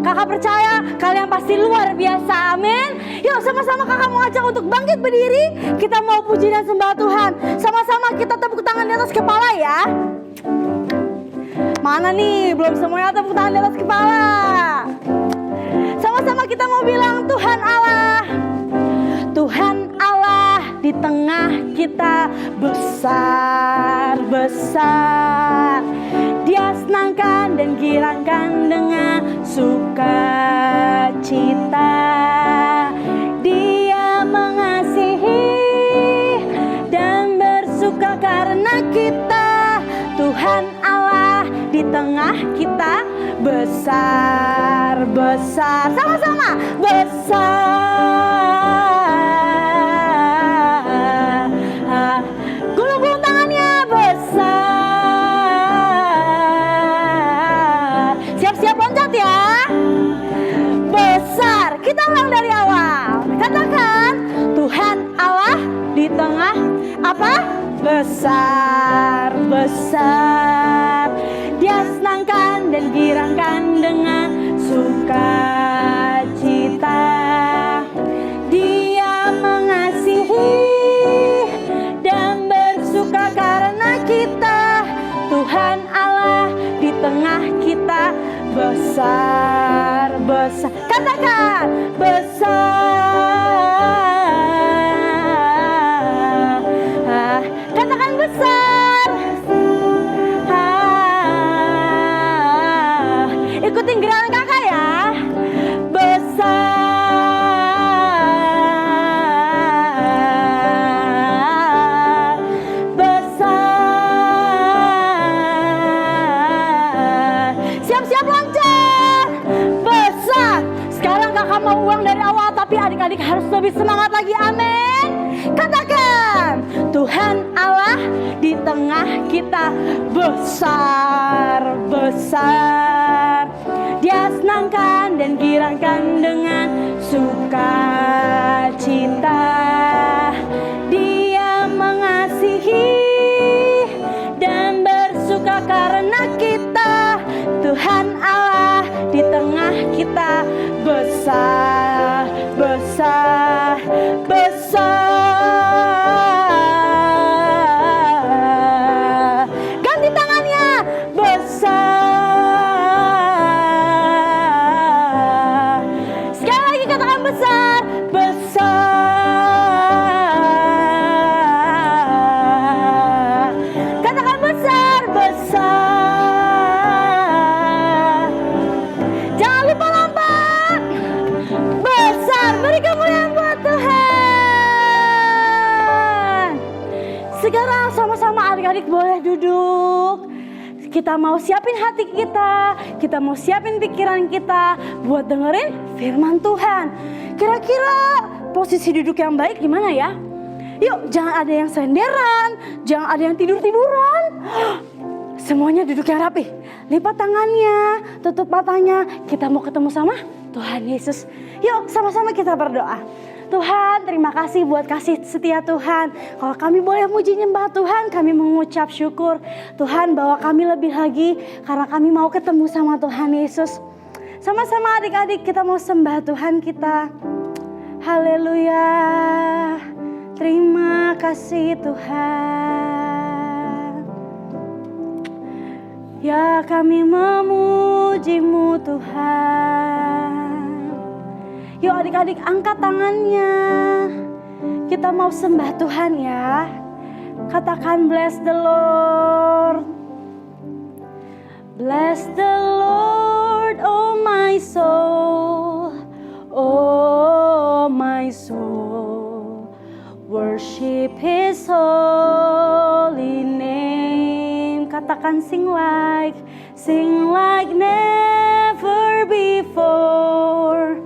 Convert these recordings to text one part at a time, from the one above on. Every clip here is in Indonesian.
Kakak percaya kalian pasti luar biasa, amin. Yuk sama-sama kakak mau ajak untuk bangkit berdiri. Kita mau puji dan sembah Tuhan. Sama-sama kita tepuk tangan di atas kepala ya. Mana nih, belum semuanya tepuk tangan di atas kepala. Sama-sama kita mau bilang Tuhan Allah. Tuhan Allah di tengah kita besar-besar. Dia senangkan dan girangkan dengan sukacita. Dia mengasihi dan bersuka karena kita. Tuhan Allah di tengah kita besar-besar. Sama-sama besar. Gulung-gulung tangannya besar. Siap-siap loncat ya. Besar. Kita ulang dari awal. Katakan Tuhan Allah di tengah apa? Besar-besar. Dia senangkan dan girangkan dengan sukacita. Dia mengasihi dan bersuka karena kita. Tuhan Allah di tengah kita besar-besar. Katakan besar. Katakan besar. Ikutin gerakan kakak ya. Besar. Besar. Siap-siap loncat. Besar. Sekarang kakak mau ulang dari awal, tapi adik-adik harus lebih semangat lagi, amin. Katakan Tuhan Allah di tengah kita besar-besar. Dia senangkan dan girangkan dengan sukacita. Dia mengasihi dan bersuka karena kita. Tuhan Allah di tengah kita besar-besar. Besar. Ganti tangannya. Besar. Sekali lagi katakan besar. Besar. Katakan besar. Besar. Jangan lupa lompat. Besar. Beri kemuliaan buat Tuhan. Sekarang sama-sama adik-adik boleh duduk. Kita mau siapin hati kita mau siapin pikiran kita buat dengerin firman Tuhan. Kira-kira posisi duduk yang baik gimana ya? Yuk, jangan ada yang senderan, jangan ada yang tidur-tiduran. Semuanya duduk yang rapi. Lipat tangannya, tutup matanya. Kita mau ketemu sama Tuhan Yesus. Yuk, sama-sama kita berdoa. Tuhan, terima kasih buat kasih setia Tuhan. Kalau kami boleh muji nyembah Tuhan, kami mengucap syukur. Tuhan, bawa kami lebih lagi karena kami mau ketemu sama Tuhan Yesus. Sama-sama adik-adik kita mau sembah Tuhan kita. Haleluya. Terima kasih Tuhan. Ya, kami memuji-Mu Tuhan. Yuk adik-adik angkat tangannya. Kita mau sembah Tuhan ya. Katakan bless the Lord. Bless the Lord, oh my soul. Oh my soul. Worship His holy name. Katakan sing like never before.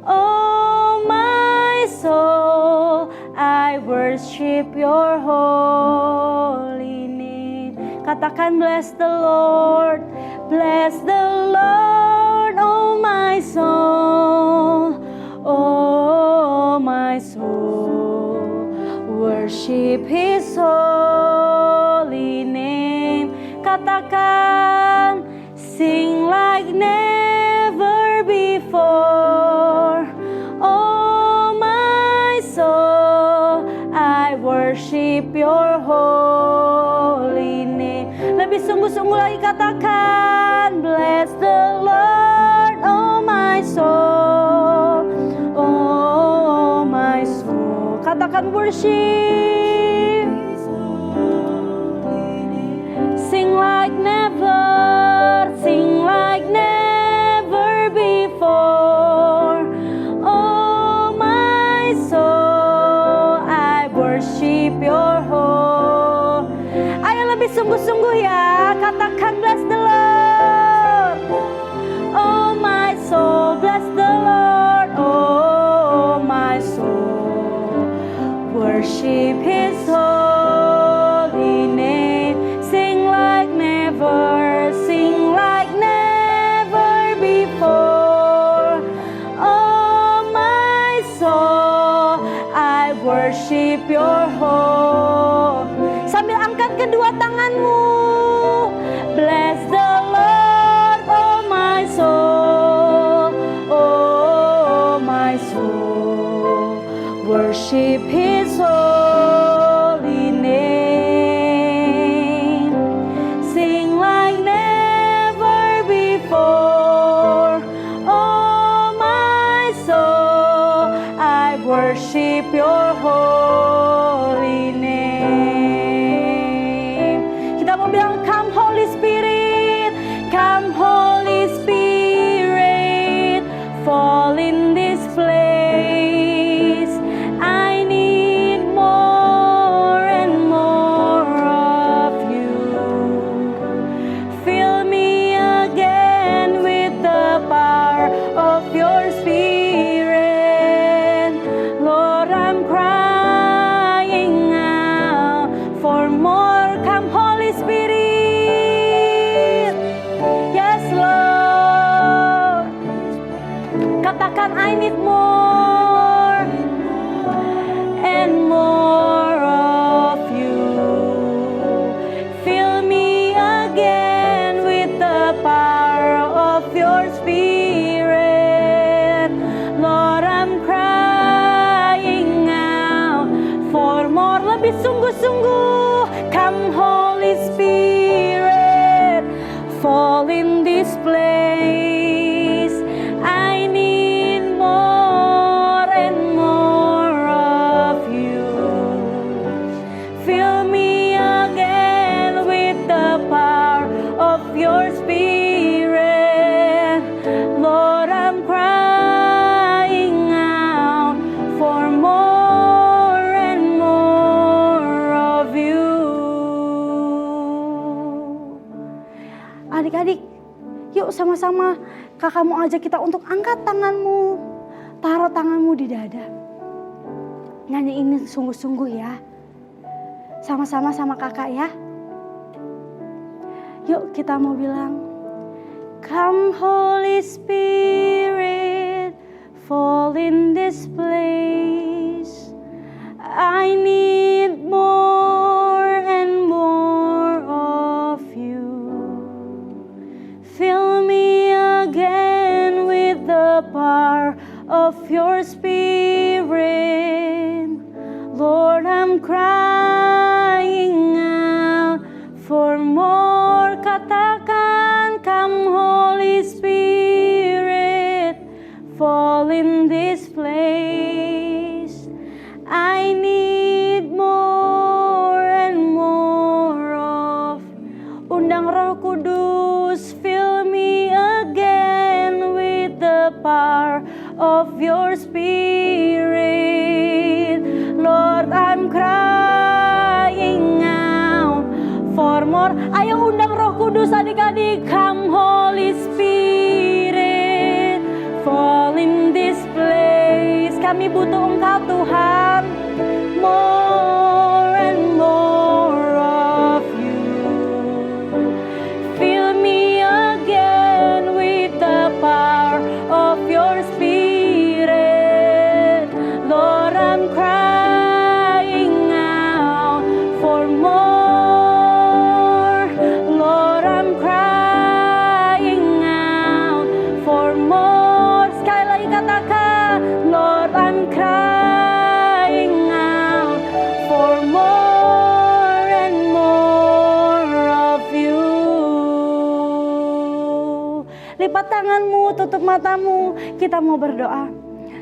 Oh my soul, I worship your holy name. Katakan bless the Lord, oh my soul, oh my soul. Worship His holy name. Katakan sing like never before. katakan worship. Sing like never, sing like never before. Oh my soul, I worship your whole. Ayo lebih sungguh-sungguh ya, katakan bless the Lord. Oh my soul, bless the Lord. Oh my soul, worship His holy name. Sing like never, sing like never before. Oh my soul, I worship your whole. Sambil angkat kedua tanganmu, bless the Lord, oh my soul, oh my soul, worship His holy name. Sing like never before, oh my soul, I worship your holy name. Kita mau bilang, come Holy Spirit, come Holy Spirit, fall in this place. I need more and more of you. Fill me again with the power of your Spirit. Lord, I'm crying out for more. Come Holy Spirit. Yes, Lord. Katakan, I need more and more of you. Fill me again with the power of your Spirit. Lord, I'm crying out for more. Lebih sungguh-sungguh. Come Holy Spirit, fall in this place. I need more and more of you. Fill me again with the power of your Spirit. Lord, I'm crying out for more and more of you. Adik-adik, yuk sama-sama kakak mau ajak kita untuk angkat tanganmu, taruh tanganmu di dada. Nyanyi ini sungguh-sungguh ya, sama-sama sama kakak ya. Yuk kita mau bilang, come Holy Spirit, fall in this place. I need more and more of you. Fill me again with the power of your Spirit. Lord, I'm crying out for more. Katakan, come Holy Spirit, fall in this place. I need more and more of. Undang Roh Kudus, fill me again with the power of your Spirit. Lord, I'm crying out for more. Ayo undang Roh Kudus adik-adik. Come Holy Spirit, fall in this place. Kami butuh Engkau Tuhan. More and more of you. Fill me again with the power of your Spirit. Lord, I'm crying out for more. Lord, I'm crying out for more. Sekali lagi katakan, Lord, I'm crying out for more and more of you. Lipat tanganmu, tutup matamu, kita mau berdoa.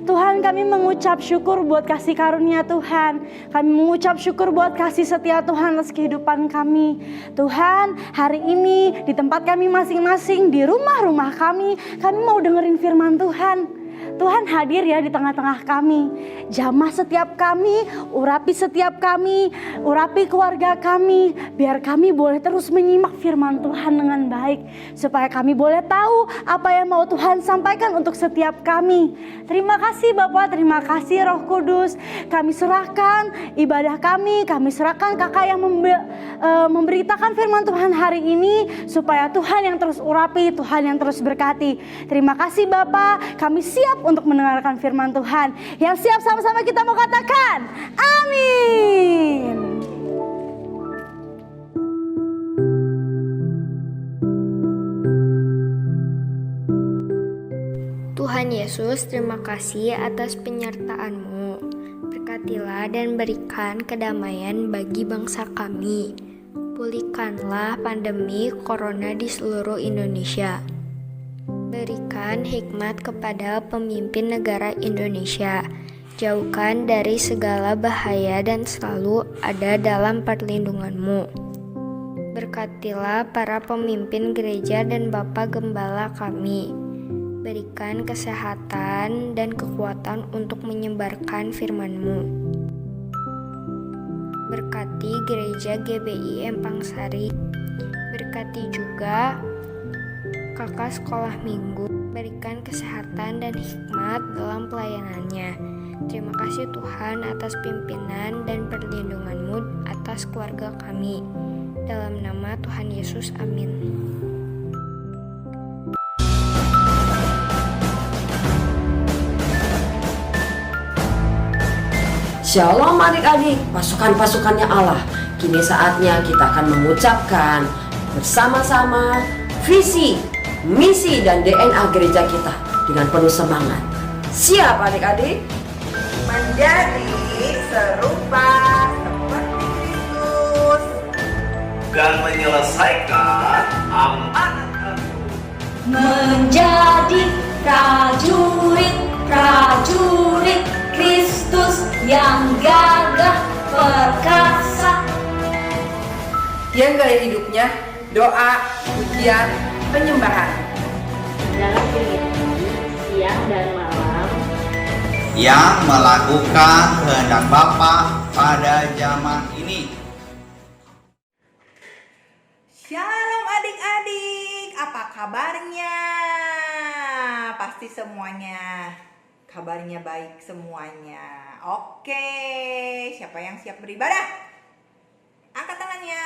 Tuhan, kami mengucap syukur buat kasih karunia Tuhan. Kami mengucap syukur buat kasih setia Tuhan atas kehidupan kami. Tuhan, hari ini di tempat kami masing-masing, di rumah-rumah kami mau dengerin firman Tuhan. Tuhan hadir ya di tengah-tengah kami. Jamah setiap kami, urapi setiap kami, urapi keluarga kami. Biar kami boleh terus menyimak firman Tuhan dengan baik. Supaya kami boleh tahu apa yang mau Tuhan sampaikan untuk setiap kami. Terima kasih Bapak, terima kasih Roh Kudus. Kami serahkan ibadah kami serahkan kakak yang memberitakan firman Tuhan hari ini. Supaya Tuhan yang terus urapi, Tuhan yang terus berkati. Terima kasih Bapak, kami siap untuk mendengarkan firman Tuhan. Yang siap sama-sama kita mau katakan, amin. Tuhan Yesus, terima kasih atas penyertaan-Mu. Berkatilah dan berikan kedamaian bagi bangsa kami. Pulihkanlah pandemi corona di seluruh Indonesia. Berikan hikmat kepada pemimpin negara Indonesia. Jauhkan dari segala bahaya dan selalu ada dalam perlindungan-Mu. Berkatilah para pemimpin gereja dan Bapak Gembala kami. Berikan kesehatan dan kekuatan untuk menyebarkan firman-Mu. Berkati gereja GBI Empang Sari. Berkati juga kakak sekolah minggu, berikan kesehatan dan hikmat dalam pelayanannya. Terima kasih Tuhan atas pimpinan dan perlindungan-Mu atas keluarga kami. Dalam nama Tuhan Yesus, amin. Shalom adik-adik, pasukan-pasukannya Allah. Kini saatnya kita akan mengucapkan bersama-sama visi, misi dan DNA gereja kita dengan penuh semangat. Siap adik-adik? Menjadi serupa seperti Kristus dan menyelesaikan amanat kami. Menjadi prajurit Kristus yang gagah perkasa. yang gaya hidupnya doa, pujian, penyembahan. Dalam kegiatan siang dan malam yang melakukan kehendak Bapa pada zaman ini. Shalom adik-adik, apa kabarnya? Pasti semuanya kabarnya baik semuanya. Oke, siapa yang siap beribadah? Angkat tangannya.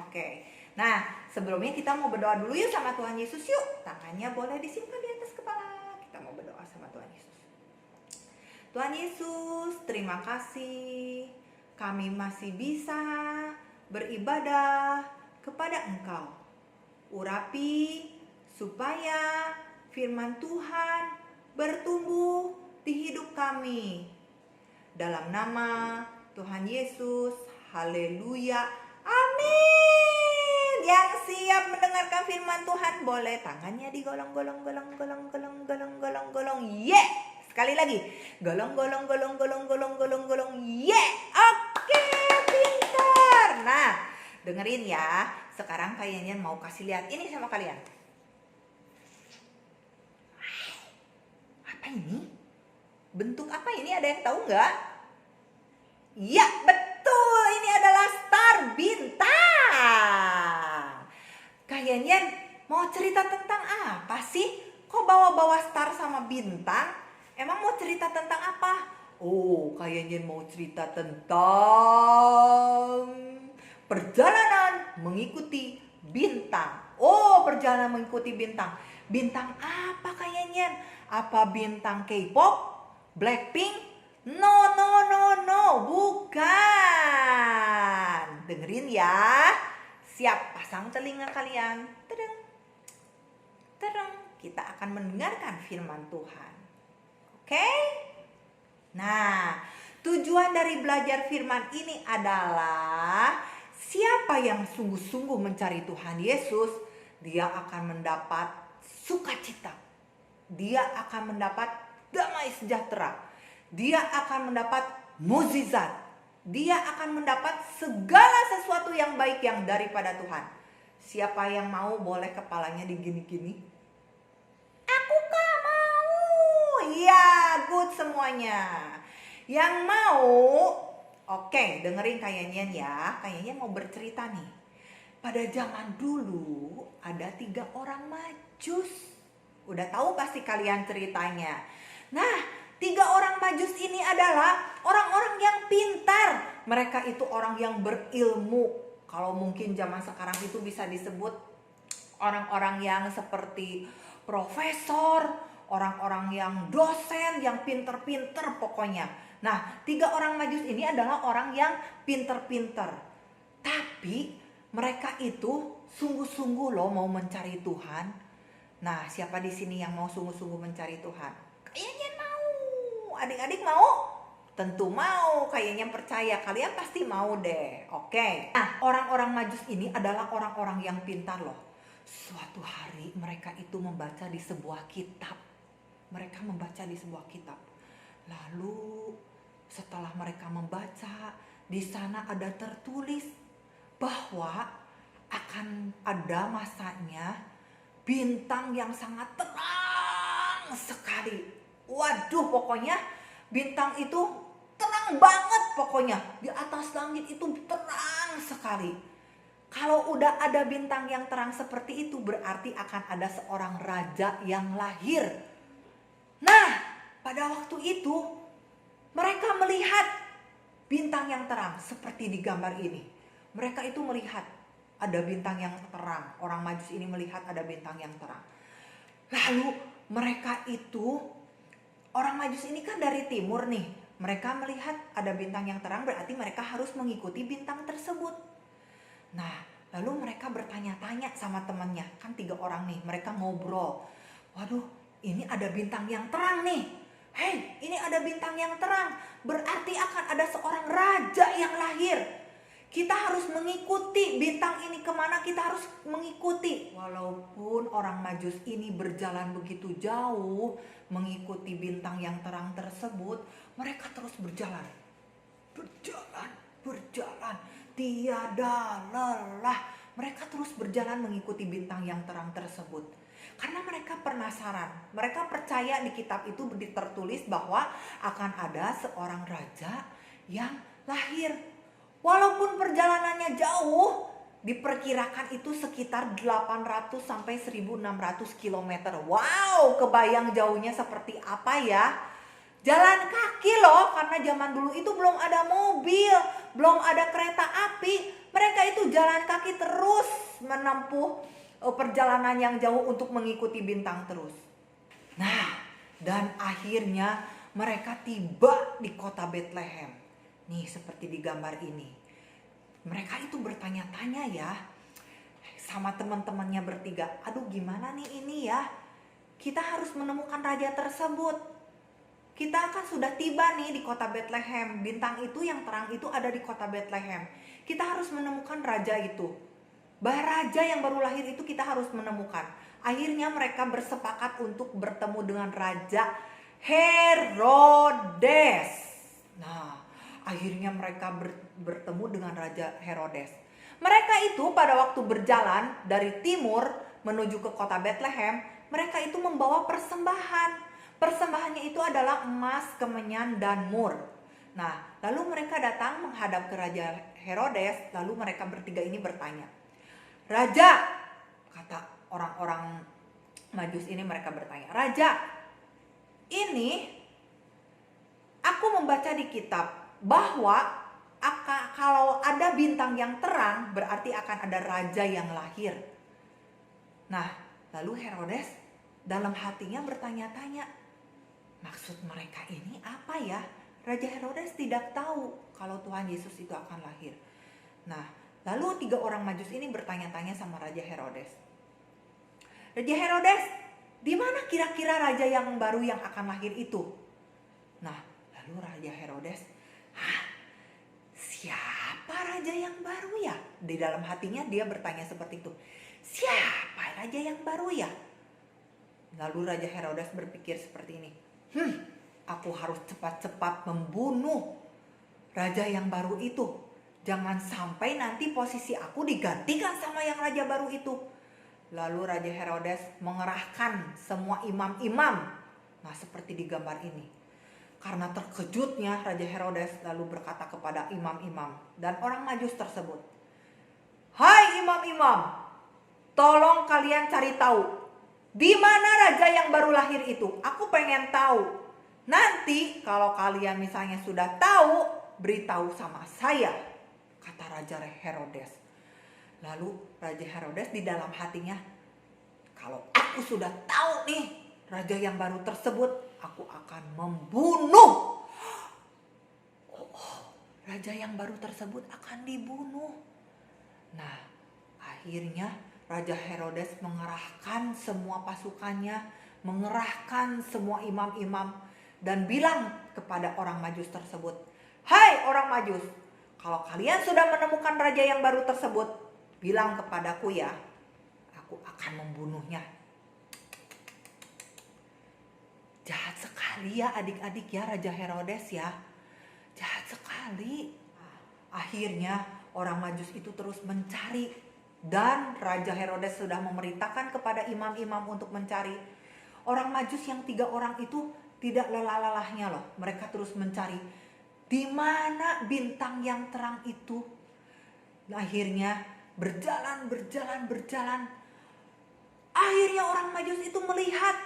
Oke. Nah, sebelumnya kita mau berdoa dulu yuk sama Tuhan Yesus yuk. Tangannya boleh disimpan di atas kepala. Kita mau berdoa sama Tuhan Yesus. Tuhan Yesus, terima kasih. Kami masih bisa beribadah kepada Engkau. Urapi supaya firman Tuhan bertumbuh di hidup kami. Dalam nama Tuhan Yesus, haleluya, amin. Yang siap mendengarkan firman Tuhan boleh tangannya digolong-golong. Yeah. Sekali lagi. Golong. Yeah. Oke, pintar. Nah, dengerin ya. Sekarang kayaknya mau kasih lihat ini sama kalian. Apa ini? Bentuk apa ini? Ada yang tahu nggak? Ya, betul. Ini adalah star bintang. Kayaknya mau cerita tentang apa sih? Kok bawa-bawa star sama bintang? Emang mau cerita tentang apa? Oh, kayaknya mau cerita tentang perjalanan mengikuti bintang. Oh, perjalanan mengikuti bintang. Bintang apa kayaknya? Apa bintang K-pop? Blackpink? No, bukan. Dengerin ya. Siap, pasang telinga kalian. Tereng. Kita akan mendengarkan firman Tuhan. Oke? Nah, tujuan dari belajar firman ini adalah siapa yang sungguh-sungguh mencari Tuhan Yesus, dia akan mendapat sukacita. Dia akan mendapat damai sejahtera. Dia akan mendapat mukjizat. Dia akan mendapat segala sesuatu yang baik yang daripada Tuhan. Siapa yang mau boleh kepalanya digini-gini? Aku gak mau. Ya, good semuanya. Yang mau, oke, dengerin kayaknya ya. Kayaknya mau bercerita nih. Pada zaman dulu ada 3 orang Majus. Udah tahu pasti kalian ceritanya. Nah, 3 orang Majus ini adalah orang-orang yang pintar. Mereka itu orang yang berilmu. Kalau mungkin zaman sekarang itu bisa disebut orang-orang yang seperti profesor, orang-orang yang dosen, yang pinter-pinter pokoknya. Nah, 3 orang Majus ini adalah orang yang pinter-pinter. Tapi mereka itu sungguh-sungguh loh mau mencari Tuhan. Nah, siapa di sini yang mau sungguh-sungguh mencari Tuhan? Kayaknya mau. Adik-adik mau? Tentu mau. Kayaknya percaya. Kalian pasti mau deh. Oke. Nah, orang-orang Majus ini adalah orang-orang yang pintar loh. Suatu hari mereka itu membaca di sebuah kitab. Mereka membaca di sebuah kitab. Lalu setelah mereka membaca, di sana ada tertulis bahwa akan ada masanya bintang yang sangat terang sekali. Waduh, pokoknya bintang itu terang banget pokoknya. Di atas langit itu terang sekali. Kalau udah ada bintang yang terang seperti itu, berarti akan ada seorang raja yang lahir. Nah, pada waktu itu mereka melihat bintang yang terang seperti di gambar ini. Mereka itu melihat ada bintang yang terang. Orang Majus ini melihat ada bintang yang terang. Lalu mereka itu, orang Majus ini kan dari timur nih. Mereka melihat ada bintang yang terang, berarti mereka harus mengikuti bintang tersebut. Nah, lalu mereka bertanya-tanya sama temannya. Kan 3 orang nih, mereka ngobrol. Waduh, ini ada bintang yang terang nih. Hei, ini ada bintang yang terang. Berarti akan ada seorang raja yang lahir. Kita harus mengikuti bintang ini kemana, kita harus mengikuti. Walaupun orang Majus ini berjalan begitu jauh mengikuti bintang yang terang tersebut, mereka terus berjalan. Berjalan, tiada lelah. Mereka terus berjalan mengikuti bintang yang terang tersebut. Karena mereka penasaran, mereka percaya di kitab itu tertulis bahwa akan ada seorang raja yang lahir. Walaupun perjalanannya jauh, diperkirakan itu sekitar 800 sampai 1600 km. Wow, kebayang jauhnya seperti apa ya? Jalan kaki loh, karena zaman dulu itu belum ada mobil, belum ada kereta api. Mereka itu jalan kaki terus menempuh perjalanan yang jauh untuk mengikuti bintang terus. Nah, dan akhirnya mereka tiba di kota Bethlehem. Nih seperti di gambar ini. Mereka itu bertanya-tanya ya sama teman-temannya bertiga. Aduh, gimana nih ini ya? Kita harus menemukan raja tersebut. Kita kan sudah tiba nih di kota Bethlehem. Bintang itu yang terang itu ada di kota Bethlehem. Kita harus menemukan raja itu. Raja yang baru lahir itu kita harus menemukan. Akhirnya mereka bersepakat untuk bertemu dengan Raja Herodes. Nah, akhirnya mereka bertemu dengan Raja Herodes. Mereka itu pada waktu berjalan dari timur menuju ke kota Bethlehem, mereka itu membawa persembahan. Persembahannya itu adalah emas, kemenyan, dan mur. Nah, lalu mereka datang menghadap ke Raja Herodes, lalu mereka bertiga ini bertanya, "Raja," kata orang-orang Majus ini, mereka bertanya, "Raja, ini aku membaca di kitab bahwa kalau ada bintang yang terang berarti akan ada raja yang lahir." Nah, lalu Herodes dalam hatinya bertanya-tanya, maksud mereka ini apa ya? Raja Herodes tidak tahu kalau Tuhan Yesus itu akan lahir. Nah, lalu 3 orang Majus ini bertanya-tanya sama Raja Herodes. "Raja Herodes, di mana kira-kira raja yang baru yang akan lahir itu?" Nah, lalu Raja Herodes, siapa raja yang baru ya? Di dalam hatinya dia bertanya seperti itu. Siapa raja yang baru ya? Lalu Raja Herodes berpikir seperti ini. Aku harus cepat-cepat membunuh raja yang baru itu. Jangan sampai nanti posisi aku digantikan sama yang raja baru itu. Lalu Raja Herodes mengerahkan semua imam-imam. Nah, seperti di gambar ini. Karena terkejutnya Raja Herodes lalu berkata kepada imam-imam dan orang Majus tersebut, "Hai imam-imam, tolong kalian cari tahu di mana raja yang baru lahir itu. Aku pengen tahu. Nanti kalau kalian misalnya sudah tahu, beritahu sama saya," kata Raja Herodes. Lalu Raja Herodes di dalam hatinya, "Kalau aku sudah tahu nih raja yang baru tersebut, aku akan membunuh." Raja yang baru tersebut akan dibunuh. Nah, akhirnya Raja Herodes mengerahkan semua pasukannya, mengerahkan semua imam-imam dan bilang kepada orang Majus tersebut, "Hai orang Majus, kalau kalian sudah menemukan raja yang baru tersebut, bilang kepadaku ya, aku akan membunuhnya." Jahat sekali ya adik-adik ya Raja Herodes ya. Jahat sekali. Akhirnya orang Majus itu terus mencari. Dan Raja Herodes sudah memerintahkan kepada imam-imam untuk mencari. Orang Majus yang 3 orang itu tidak lelah-lelahnya loh. Mereka terus mencari di mana bintang yang terang itu. Akhirnya berjalan. Akhirnya orang Majus itu melihat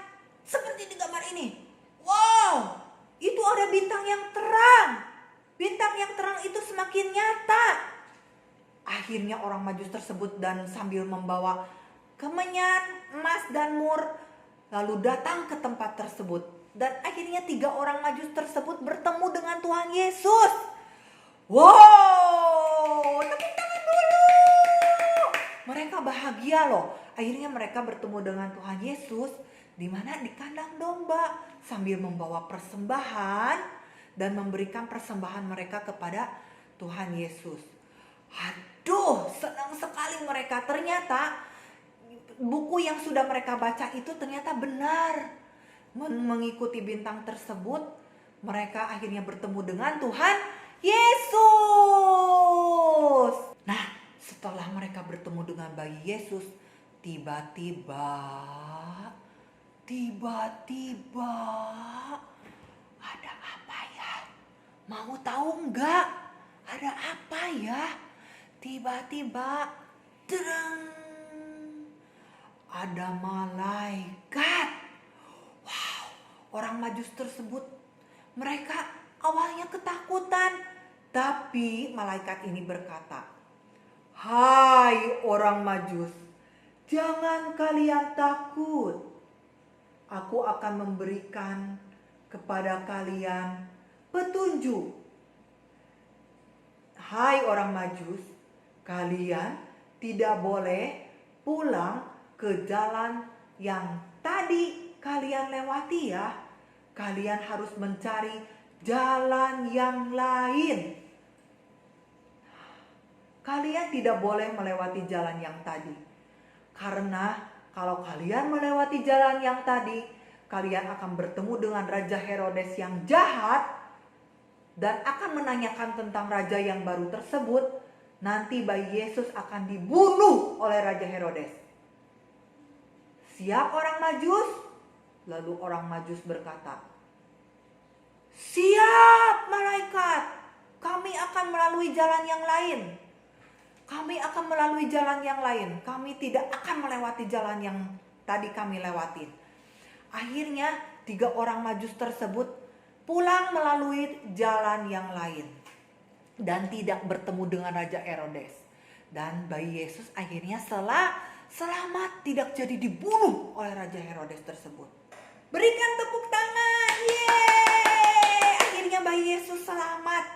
seperti di gambar ini. Wow, itu ada bintang yang terang. Bintang yang terang itu semakin nyata. Akhirnya orang Majus tersebut dan sambil membawa kemenyan, emas dan mur, lalu datang ke tempat tersebut. Dan akhirnya 3 orang Majus tersebut bertemu dengan Tuhan Yesus. Wow, tepuk tangan dulu. Mereka bahagia loh. Akhirnya mereka bertemu dengan Tuhan Yesus di mana di kandang domba sambil membawa persembahan dan memberikan persembahan mereka kepada Tuhan Yesus. Aduh, senang sekali mereka. Ternyata buku yang sudah mereka baca itu ternyata benar. Mengikuti bintang tersebut, mereka akhirnya bertemu dengan Tuhan Yesus. Nah, setelah mereka bertemu dengan bayi Yesus, tiba-tiba ada apa ya? Mau tahu enggak? Ada apa ya? Tiba-tiba ada malaikat. Wow, orang Majus tersebut mereka awalnya ketakutan, tapi malaikat ini berkata, "Hai orang Majus, jangan kalian takut. Aku akan memberikan kepada kalian petunjuk. Hai orang Majus, kalian tidak boleh pulang ke jalan yang tadi kalian lewati ya. Kalian harus mencari jalan yang lain. Kalian tidak boleh melewati jalan yang tadi. Karena kalau kalian melewati jalan yang tadi, kalian akan bertemu dengan Raja Herodes yang jahat dan akan menanyakan tentang raja yang baru tersebut. Nanti bayi Yesus akan dibunuh oleh Raja Herodes. Siap orang Majus?" Lalu orang Majus berkata, "Siap malaikat, kami akan melalui jalan yang lain. Kami akan melalui jalan yang lain. Kami tidak akan melewati jalan yang tadi kami lewatin." Akhirnya 3 orang Majus tersebut pulang melalui jalan yang lain dan tidak bertemu dengan Raja Herodes. Dan bayi Yesus akhirnya selamat, tidak jadi dibunuh oleh Raja Herodes tersebut. Berikan tepuk tangan. Yeay! Akhirnya bayi Yesus selamat.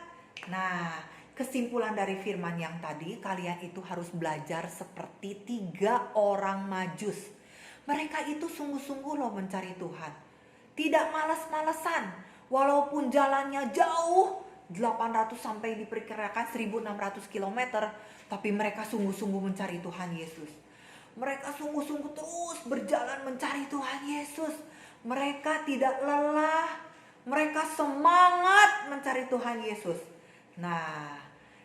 Nah, kesimpulan dari firman yang tadi, kalian itu harus belajar seperti 3 orang Majus. Mereka itu sungguh-sungguh loh mencari Tuhan. Tidak malas-malesan. Walaupun jalannya jauh, 800 sampai diperkirakan 1600 km. Tapi mereka sungguh-sungguh mencari Tuhan Yesus. Mereka sungguh-sungguh terus berjalan mencari Tuhan Yesus. Mereka tidak lelah, mereka semangat mencari Tuhan Yesus. Nah,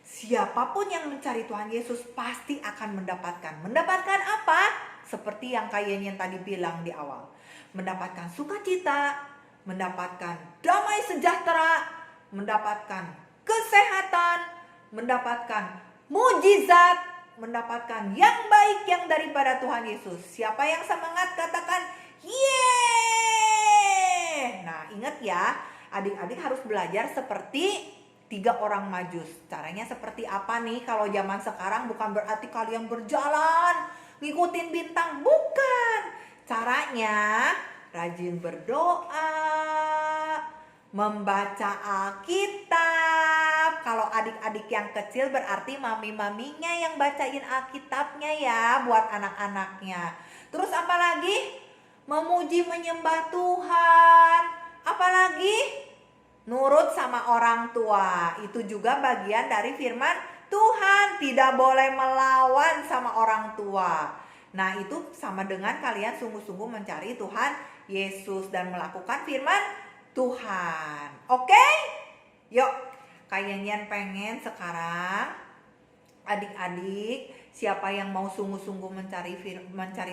siapapun yang mencari Tuhan Yesus pasti akan mendapatkan. Mendapatkan apa? Seperti yang Kayenyan tadi bilang di awal. Mendapatkan sukacita, mendapatkan damai sejahtera, mendapatkan kesehatan, mendapatkan mujizat, mendapatkan yang baik yang daripada Tuhan Yesus. Siapa yang semangat katakan yeay. Nah, ingat ya, adik-adik harus belajar seperti 3 orang Majus. Caranya seperti apa nih? Kalau zaman sekarang bukan berarti kalian berjalan ngikutin bintang, bukan. Caranya rajin berdoa, membaca Alkitab. Kalau adik-adik yang kecil berarti mami-maminya yang bacain Alkitabnya ya buat anak-anaknya. Terus apa lagi? Memuji menyembah Tuhan. Apalagi? Nurut sama orang tua. Itu juga bagian dari firman Tuhan. Tidak boleh melawan sama orang tua. Nah, itu sama dengan kalian sungguh-sungguh mencari Tuhan Yesus dan melakukan firman Tuhan. Oke? Yuk, Kayenyan pengen sekarang adik-adik, siapa yang mau sungguh-sungguh mencari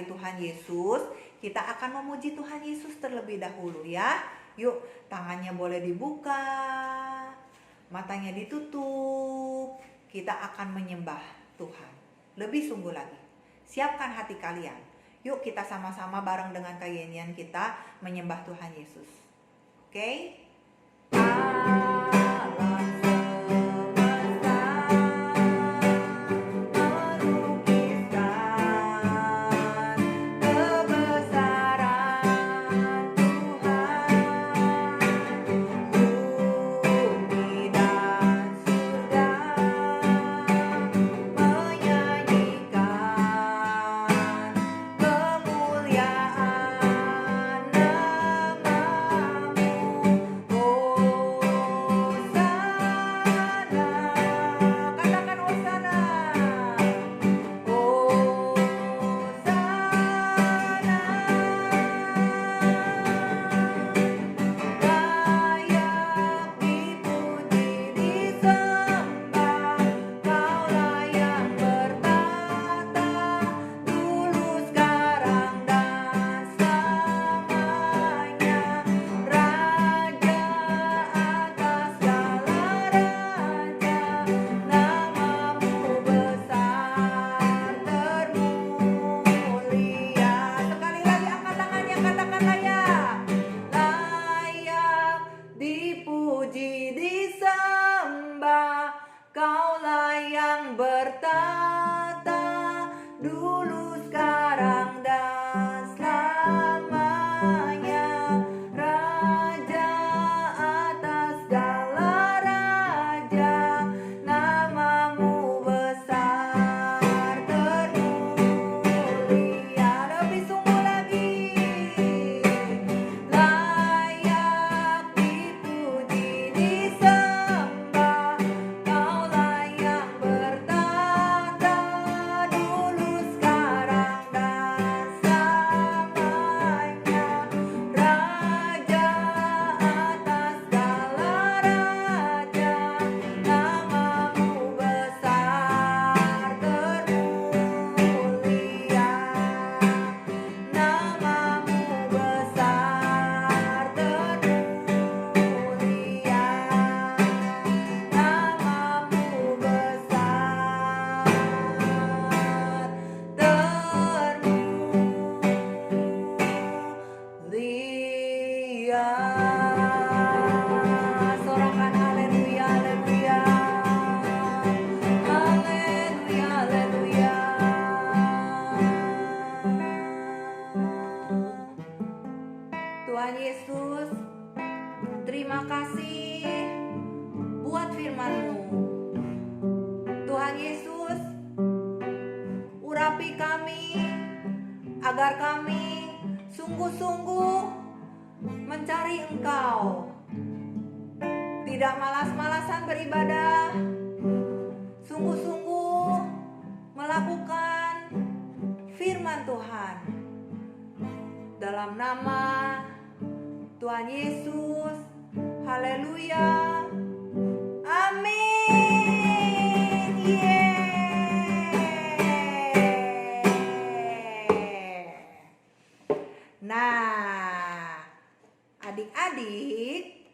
Tuhan Yesus, kita akan memuji Tuhan Yesus terlebih dahulu ya. Yuk, tangannya boleh dibuka, matanya ditutup. Kita akan menyembah Tuhan lebih sungguh lagi. Siapkan hati kalian. Yuk kita sama-sama bareng dengan Kayenyan kita menyembah Tuhan Yesus. Oke? Alam semesta melukiskan kebesaran Tuhan. Bumi dan surga menyanyikan kemuliaan namamu. urapi kami, agar kami sungguh-sungguh mencari Engkau. Tidak malas-malasan beribadah, sungguh-sungguh melakukan firman Tuhan. Dalam nama Tuhan Yesus. Haleluya. Amin. Yeay. Nah, adik-adik,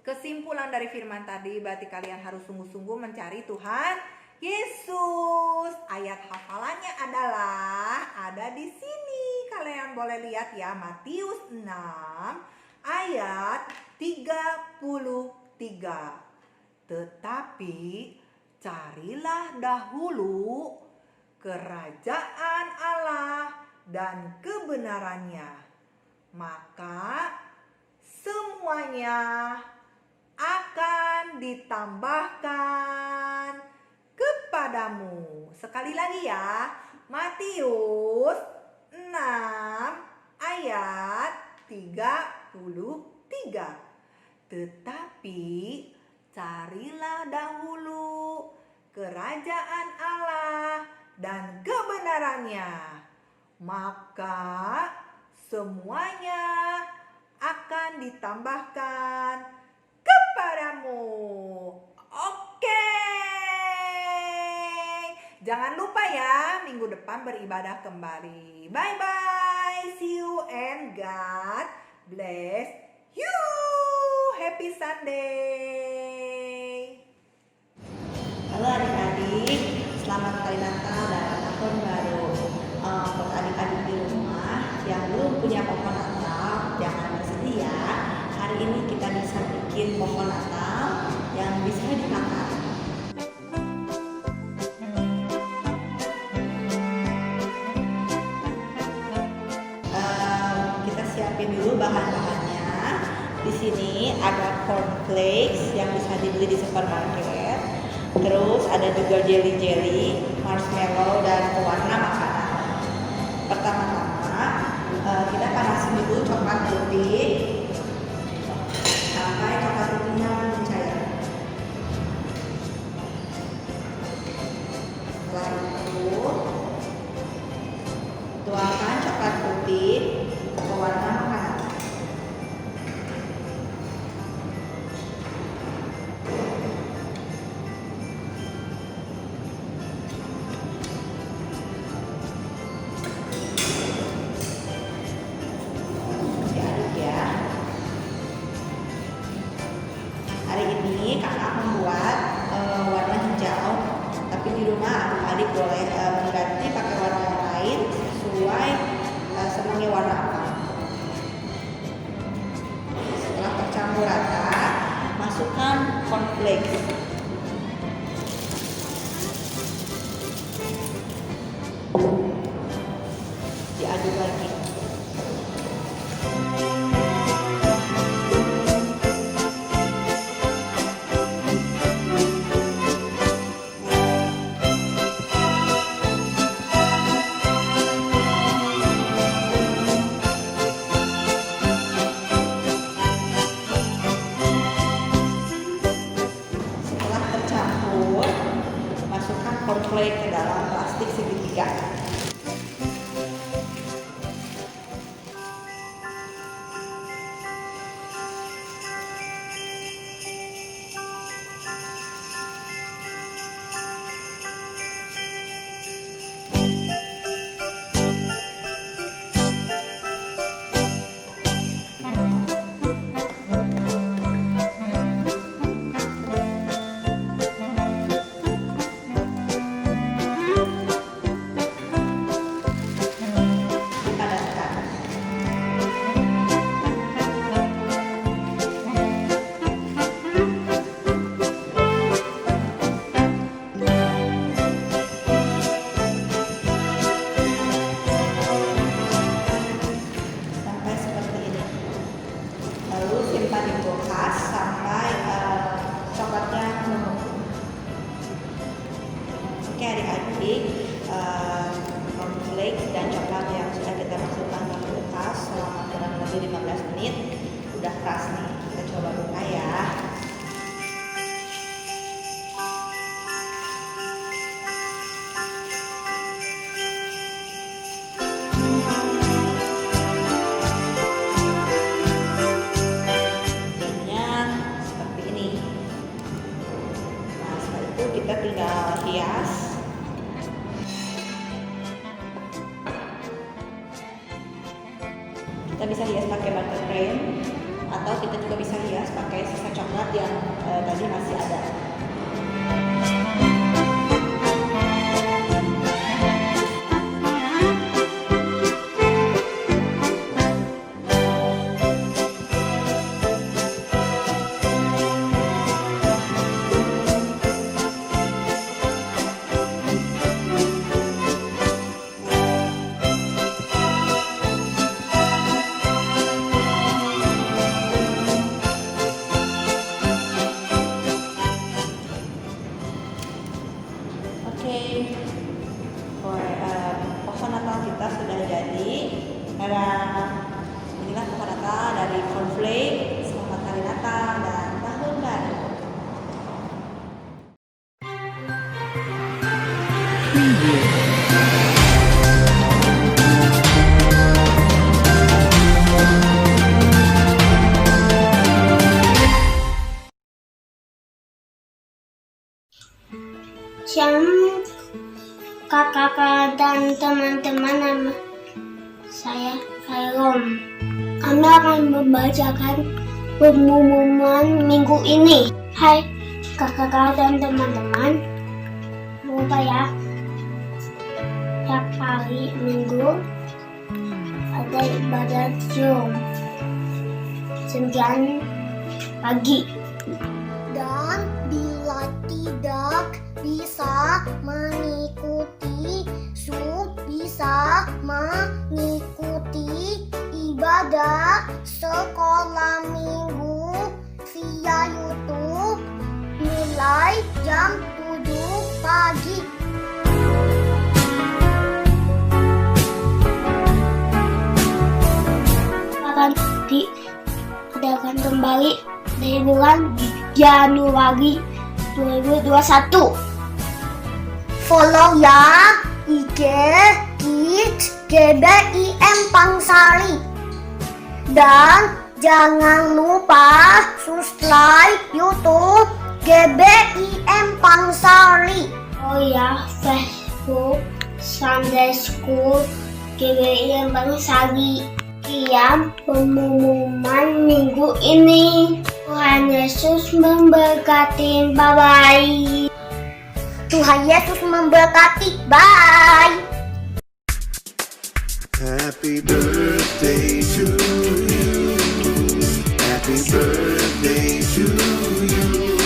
kesimpulan dari firman tadi berarti kalian harus sungguh-sungguh mencari Tuhan Yesus. Ayat hafalannya adalah ada di sini. Kalian boleh lihat ya, Matius 6 ayat 33. Tetapi carilah dahulu kerajaan Allah dan kebenarannya, maka semuanya akan ditambahkan kepadamu. Sekali lagi ya, Matius 6 ayat 33. Tetapi carilah dahulu kerajaan Allah dan kebenarannya, maka semuanya akan ditambahkan kepadamu. Oke. Jangan lupa ya, minggu depan beribadah kembali. Bye bye. See you and God bless you. Happy Sunday. Halo adik-adik, selamat hari Natal dan Tahun Baru. Buat adik-adik di rumah yang belum punya pohon Natal, jangan bersedih ya. Hari ini kita bisa bikin pohon Natal yang bisa dimakan. Kita siapin dulu bahan-bahannya. Di sini ada cornflakes yang bisa dibeli di supermarket. Terus ada juga jelly-jelly, marshmallow, dan pewarna makanan. Pertama-tama kita panasin dulu coklat putih sampai coklat putihnya mencair. Setelah itu tuangkan coklat putih ke pewarna makanan. Hari ini kakak membuat warna hijau, tapi di rumah adik-adik boleh mengganti pakai warna yang lain sesuai senangnya warna apa. Setelah tercampur rata, masukkan cornflakes. Diaduk lagi. Masukkan cornflake ke dalam plastik segitiga. Oke adik-adik, cornflakes dan coklat yang sudah kita masukkan ke kulkas selama kurang lebih 15 menit udah keras nih. Kita coba buka ya. frame, atau kita juga bisa hias pakai sisa coklat yang tadi masih ada. Pohon Natal kita sudah jadi. Inilah pohon Natal dari Cornflake. Selamat Hari Natal dan Tahun Baru. Shalom kakak dan teman-teman, nama saya Kairom. Kami akan membacakan pengumuman minggu ini. Hai kakak dan teman-teman, lupa ya, tiap hari minggu ada ibadat Zoom 9 pagi. Dan bila tidak bisa mengikuti Zoom, bisa mengikuti ibadah sekolah minggu via YouTube mulai jam 7 pagi. Akan diadakan kembali dari bulan Januari 2021. Follow ya IG Kids GBIM Pangsari. Dan jangan lupa subscribe YouTube GBIM Pangsari. Oh ya, Facebook Sunday School GBIM Pangsari. Sekian pengumuman minggu ini. Tuhan Yesus memberkati. Bye-bye. Tuhan Yesus memberkati. Bye. Happy birthday to you. Happy birthday to you.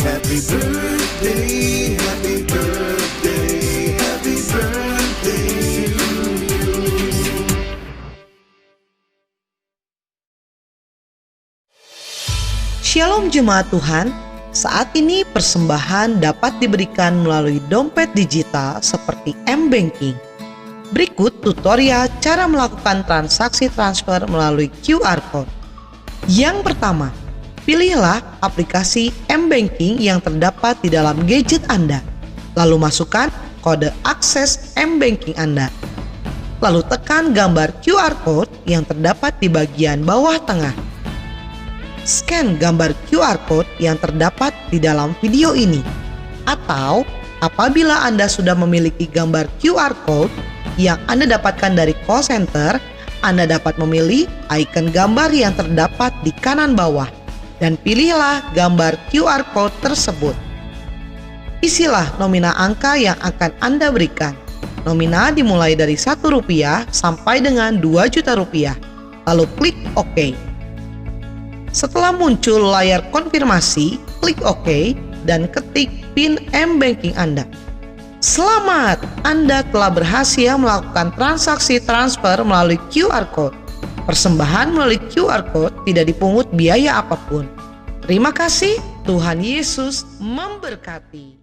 Happy birthday, happy birthday, happy birthday to you. Shalom Jemaat Tuhan, saat ini persembahan dapat diberikan melalui dompet digital seperti M-Banking. Berikut tutorial cara melakukan transaksi transfer melalui QR Code. Yang pertama, pilihlah aplikasi M-Banking yang terdapat di dalam gadget Anda. Lalu masukkan kode akses M-Banking Anda. Lalu tekan gambar QR Code yang terdapat di bagian bawah tengah. Scan gambar QR Code yang terdapat di dalam video ini. Atau apabila Anda sudah memiliki gambar QR Code yang Anda dapatkan dari call center, Anda dapat memilih icon gambar yang terdapat di kanan bawah dan pilihlah gambar QR Code tersebut. Isilah nominal angka yang akan Anda berikan. Nominal dimulai dari Rp1 sampai dengan Rp2.000.000. Lalu klik OK. Setelah muncul layar konfirmasi, klik OK dan ketik PIN M-Banking Anda. Selamat, Anda telah berhasil melakukan transaksi transfer melalui QR Code. Persembahan melalui QR Code tidak dipungut biaya apapun. Terima kasih, Tuhan Yesus memberkati.